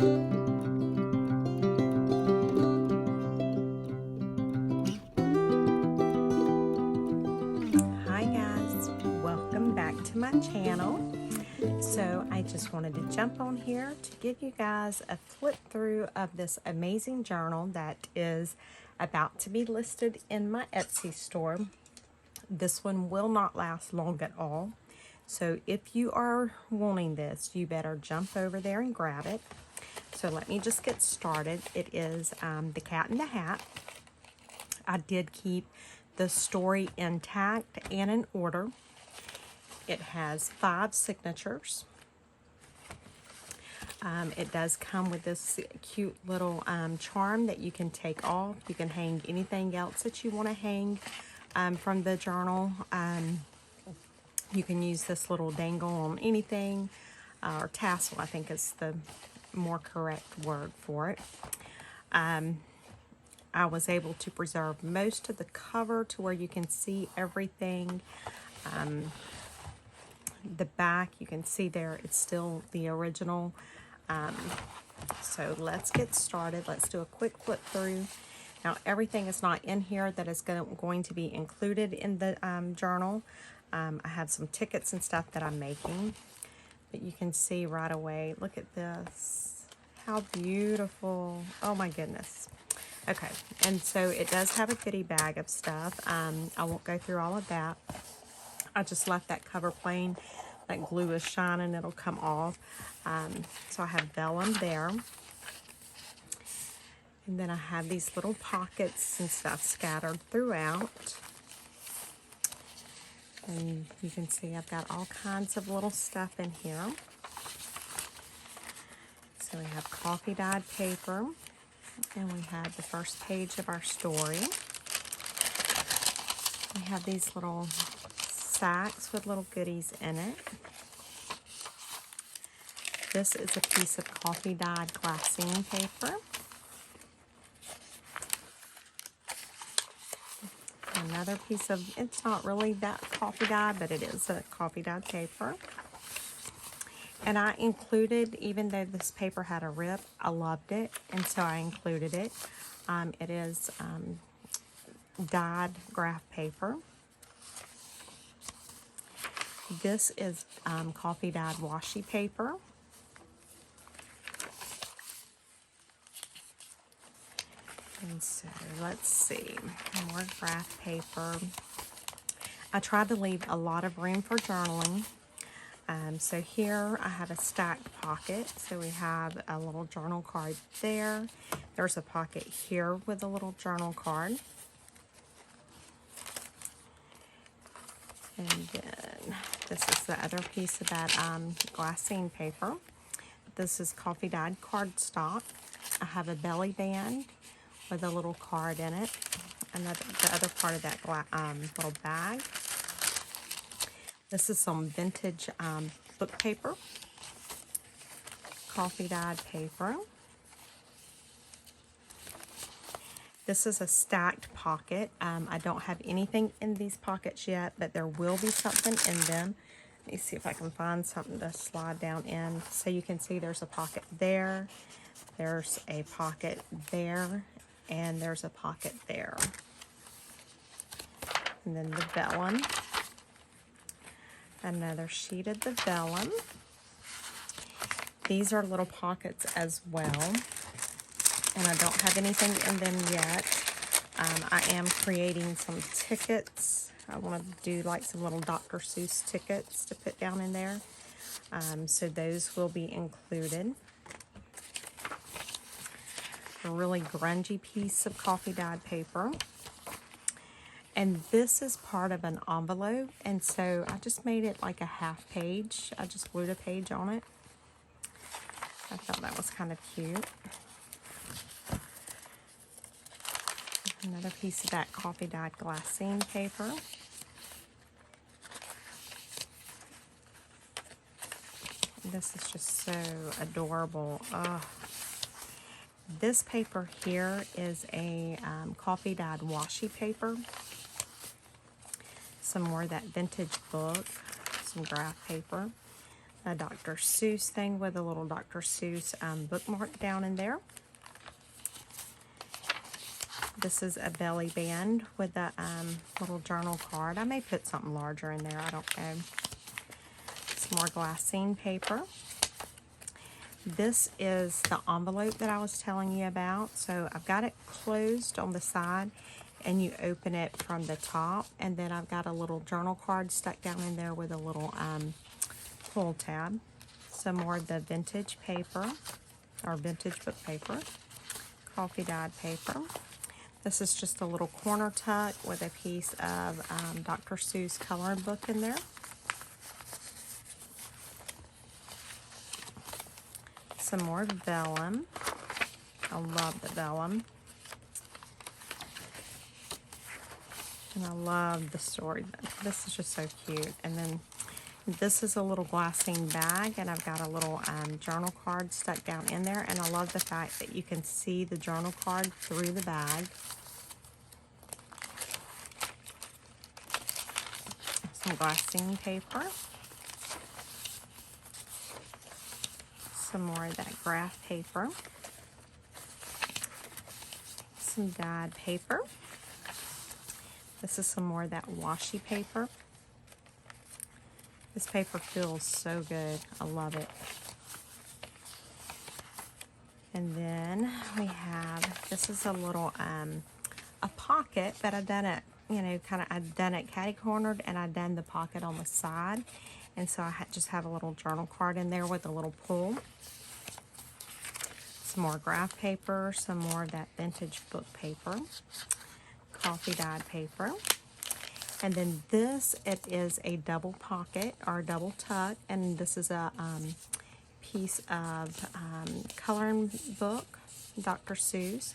Hi guys, welcome back to my channel. So I just wanted to jump on here to give you guys a flip through of this amazing journal that is about to be listed in my Etsy store. This one will not last long at all. So if you are wanting this, you better jump over there and grab it. So let me just get started. It is The Cat in the Hat. I did keep the story intact and in order. It has 5 signatures. It does come with this cute little charm that you can take off. You can hang anything else that you want to hang from the journal. You can use this little dangle on anything, or tassel I think is the more correct word for it. I was able to preserve most of the cover to where you can see everything. The back, you can see there, it's still the original. So let's get started. Let's do a quick flip through. Now, everything is not in here that is going to be included in the journal. I have some tickets and stuff that I'm making. But you can see right away, look at this. How beautiful. Oh my goodness. Okay, and so it does have a goodie bag of stuff. I won't go through all of that. I just left that cover plain. That glue is shining, it'll come off. So I have vellum there. And then I have these little pockets and stuff scattered throughout. And you can see I've got all kinds of little stuff in here. So we have coffee dyed paper. And we have the first page of our story. We have these little sacks with little goodies in it. This is a piece of coffee dyed glassine paper. Another piece of, it's not really that coffee dyed, but it is a coffee dyed paper. And I included, even though this paper had a rip, I loved it, and so I included it. It is dyed graph paper. This is coffee dyed washi paper. And so let's see, more graph paper. I tried to leave a lot of room for journaling. So here I have a stacked pocket. So we have a little journal card there. There's a pocket here with a little journal card. And then this is the other piece of that glassine paper. This is coffee dyed cardstock. I have a belly band with a little card in it. And the other part of that little bag. This is some vintage book paper, coffee dyed paper. This is a stacked pocket. I don't have anything in these pockets yet, but there will be something in them. Let me see if I can find something to slide down in. So you can see there's a pocket there, there's a pocket there, and there's a pocket there. And then the vellum. Another sheet of the vellum. These are little pockets as well, and I don't have anything in them yet. I am creating some tickets. I want to do like some little Dr. Seuss tickets to put down in there, so those will be included. A really grungy piece of coffee dyed paper. And this is part of an envelope, and so I just made it like a half page. I just glued a page on it. I thought that was kind of cute. Another piece of that coffee dyed glassine paper. This is just so adorable. This paper here is a coffee dyed washi paper. Some more of that vintage book, some graph paper. a Dr. Seuss thing with a little Dr. Seuss bookmark down in there. This is a belly band with a little journal card. I may put something larger in there, I don't know. Some more glassine paper. This is the envelope that I was telling you about. So I've got it closed on the side, and you open it from the top, and then I've got a little journal card stuck down in there with a little pull tab. Some more of the vintage paper, or vintage book paper, coffee dyed paper. This is just a little corner tuck with a piece of Dr. Seuss colored book in there. Some more vellum. I love the vellum. And I love the story. This is just so cute. And then this is a little glassine bag, and I've got a little journal card stuck down in there. And I love the fact that you can see the journal card through the bag. Some glassine paper. Some more of that graph paper. Some dyed paper. This is some more of that washi paper. This paper feels so good. I love it. And then we have, this is a little, a pocket, but I've done it, you know, I've done it catty-cornered, and I've done the pocket on the side. And so I just have a little journal card in there with a little pull. Some more graph paper, some more of that vintage book paper, coffee dyed paper. And then this, it is a double pocket or double tuck, and this is a piece of coloring book, Dr. Seuss.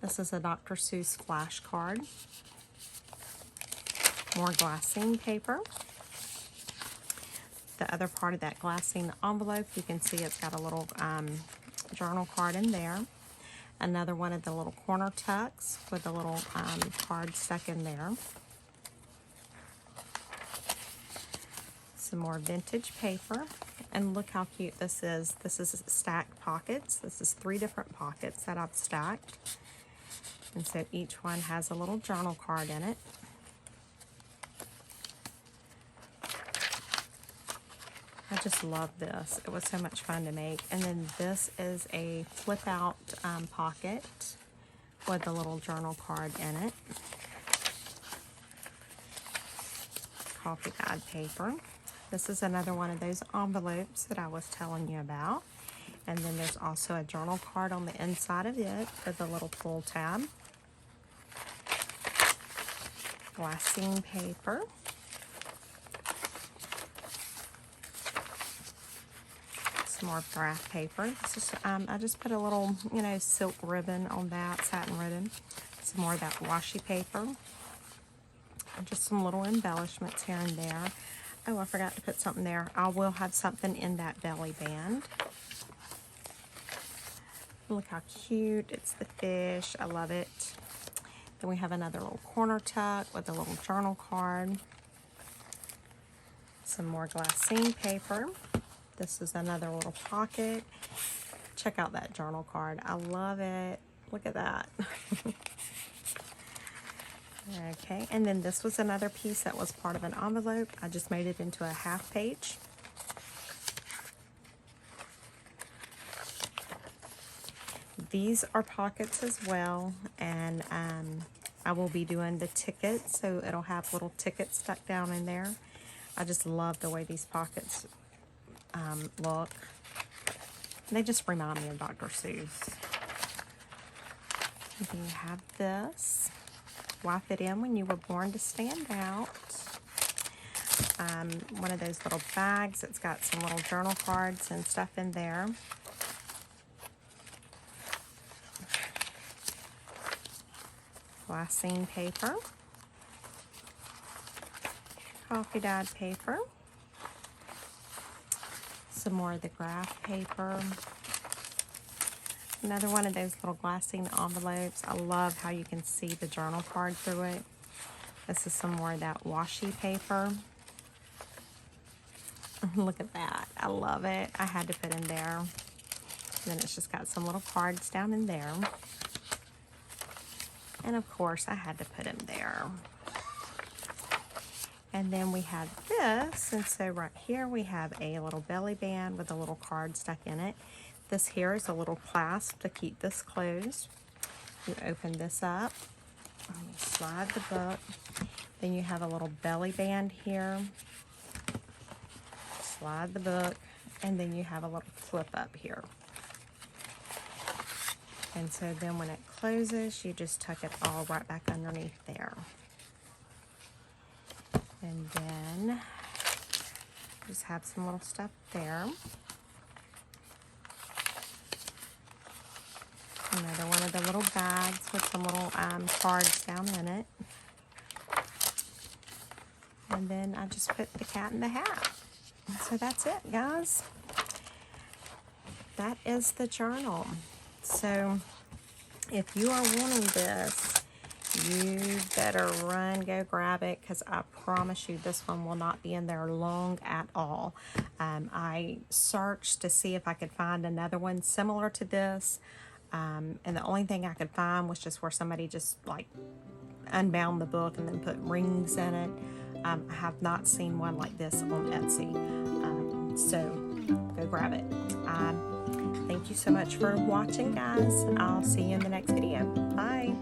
This is a Dr. Seuss flashcard. More glassine paper. The other part of that glassine envelope, you can see it's got a little journal card in there. Another one of the little corner tucks with a little card stuck in there. Some more vintage paper, and look how cute this is. This is stacked pockets. This is 3 different pockets that I've stacked, and so each one has a little journal card in it. I just love this. It was so much fun to make. And then this is a flip out pocket with a little journal card in it. Coffee dyed paper. This is another one of those envelopes that I was telling you about. And then there's also a journal card on the inside of it with a little pull tab. Glassine paper. Some more graph paper. This is, I just put a little, you know, silk ribbon on that, satin ribbon. Some more of that washi paper. And just some little embellishments here and there. Oh, I forgot to put something there. I will have something in that belly band. Look how cute. It's the fish. I love it. Then we have another little corner tuck with a little journal card. Some more glassine paper. This is another little pocket. Check out that journal card. I love it. Look at that. Okay, and then this was another piece that was part of an envelope. I just made it into a half page. These are pockets as well, and I will be doing the tickets, so it'll have little tickets stuck down in there. I just love the way these pockets look. They just remind me of Dr. Seuss. And then you have this. Why fit in when you were born to stand out. One of those little bags. It's got some little journal cards and stuff in there. Glassine paper. Coffee dyed paper. Some more of the graph paper. Another one of those little glassine envelopes. I love how you can see the journal card through it. This is some more of that washi paper. Look at that. I love it. I had to put in there. And then it's just got some little cards down in there. And of course, I had to put him there. And then we have this, and so right here we have a little belly band with a little card stuck in it. This here is a little clasp to keep this closed. You open this up, and you slide the book. Then you have a little belly band here. Slide the book, and then you have a little flip up here. And so then when it closes, you just tuck it all right back underneath there. And then just have some little stuff there. Another one of the little bags with some little cards down in it. And then I just put the cat in the hat. And so that's it, guys. That is the journal. So if you are wanting this, you better run, go grab it, because I promise you this one will not be in there long at all. I searched to see if I could find another one similar to this, and the only thing I could find was just where somebody just like unbound the book and then put rings in it. I have not seen one like this on Etsy, so go grab it. Thank you so much for watching, guys. I'll see you in the next video. Bye.